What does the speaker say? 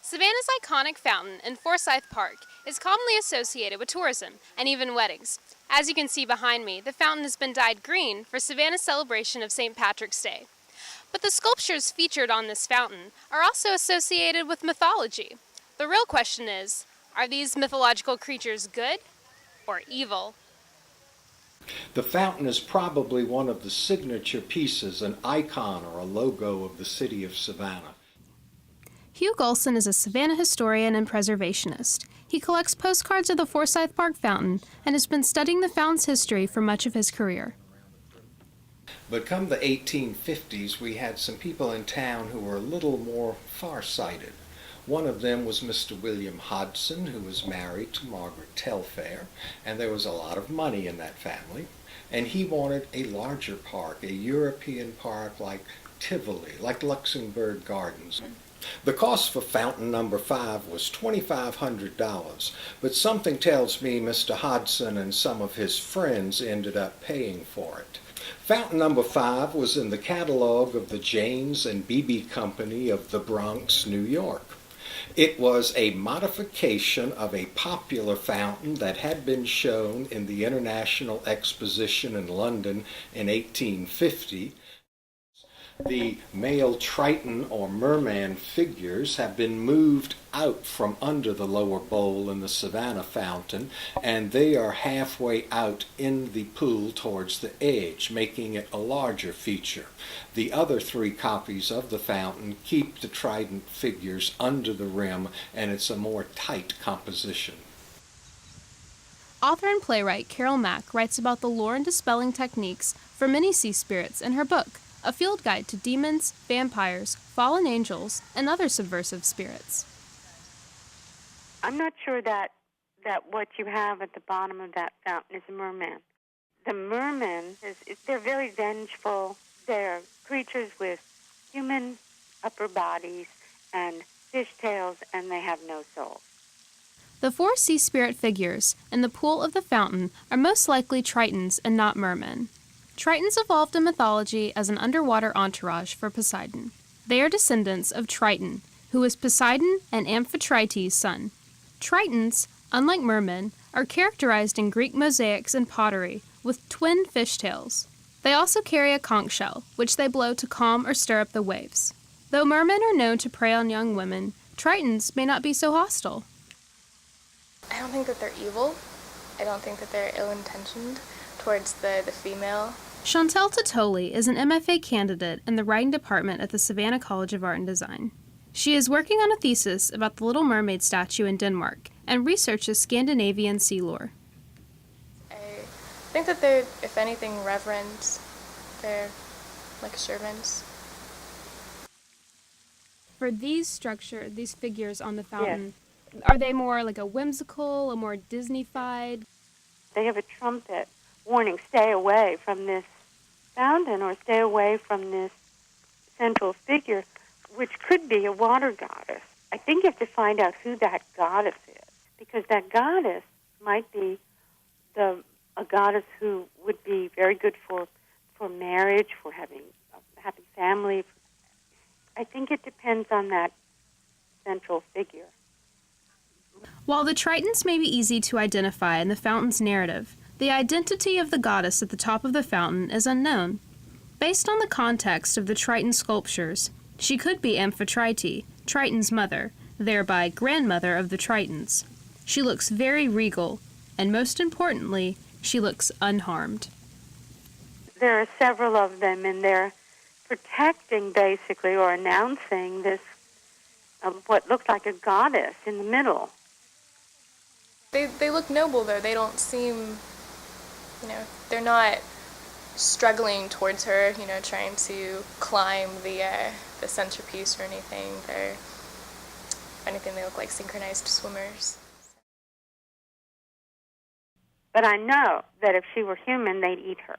Savannah's iconic fountain in Forsyth Park is commonly associated with tourism and even weddings. As you can see behind me, the fountain has been dyed green for Savannah's celebration of St. Patrick's Day. But the sculptures featured on this fountain are also associated with mythology. The real question is, are these mythological creatures good or evil? The fountain is probably one of the signature pieces, an icon or a logo of the city of Savannah. Hugh Golson is a Savannah historian and preservationist. He collects postcards of the Forsyth Park fountain and has been studying the fountain's history for much of his career. But come the 1850s, we had some people in town who were a little more far-sighted. One of them was Mr. William Hodgson, who was married to Margaret Telfair, and there was a lot of money in that family. And he wanted a larger park, a European park like Tivoli, like Luxembourg Gardens. The cost for fountain number 5 was $2,500, but something tells me Mr. Hodgson and some of his friends ended up paying for it. Fountain number 5 was in the catalog of the James and Beebe Company of the Bronx, New York. It was a modification of a popular fountain that had been shown in the International Exposition in London in 1850. The male Triton or merman figures have been moved out from under the lower bowl in the Savannah fountain, and they are halfway out in the pool towards the edge, making it a larger feature. The other 3 copies of the fountain keep the trident figures under the rim, and it's a more tight composition. Author and playwright Carol Mack writes about the lore and dispelling techniques for many sea spirits in her book, A Field Guide to Demons, Vampires, Fallen Angels, and Other Subversive Spirits. I'm not sure that what you have at the bottom of that fountain is a merman. The mermen, they're very vengeful. They're creatures with human upper bodies and fishtails, and they have no soul. The 4 sea spirit figures in the pool of the fountain are most likely Tritons and not mermen. Tritons evolved in mythology as an underwater entourage for Poseidon. They are descendants of Triton, who was Poseidon and Amphitrite's son. Tritons, unlike mermen, are characterized in Greek mosaics and pottery with twin fishtails. They also carry a conch shell, which they blow to calm or stir up the waves. Though mermen are known to prey on young women, Tritons may not be so hostile. I don't think that they're evil. I don't think that they're ill-intentioned towards the female. Chantel Totoli is an MFA candidate in the writing department at the Savannah College of Art and Design. She is working on a thesis about the Little Mermaid statue in Denmark and researches Scandinavian sea lore. I think that they're, if anything, reverent. They're like servants. For these figures on the fountain, Are they more like a whimsical, a more Disney-fied? They have a trumpet warning, stay away from this fountain or stay away from this central figure, which could be a water goddess. I think you have to find out who that goddess is, because that goddess might be a goddess who would be very good for marriage, for having a happy family. I think it depends on that central figure. While the Tritons may be easy to identify in the fountain's narrative, the identity of the goddess at the top of the fountain is unknown. Based on the context of the Triton sculptures, she could be Amphitrite, Triton's mother, thereby grandmother of the Tritons. She looks very regal, and most importantly, she looks unharmed. There are several of them, and they're protecting, basically, or announcing this, what looks like a goddess in the middle. They look noble, though. They don't seem, they're not struggling towards her, trying to climb the centerpiece or anything. If anything, they look like synchronized swimmers. But I know that if she were human, they'd eat her.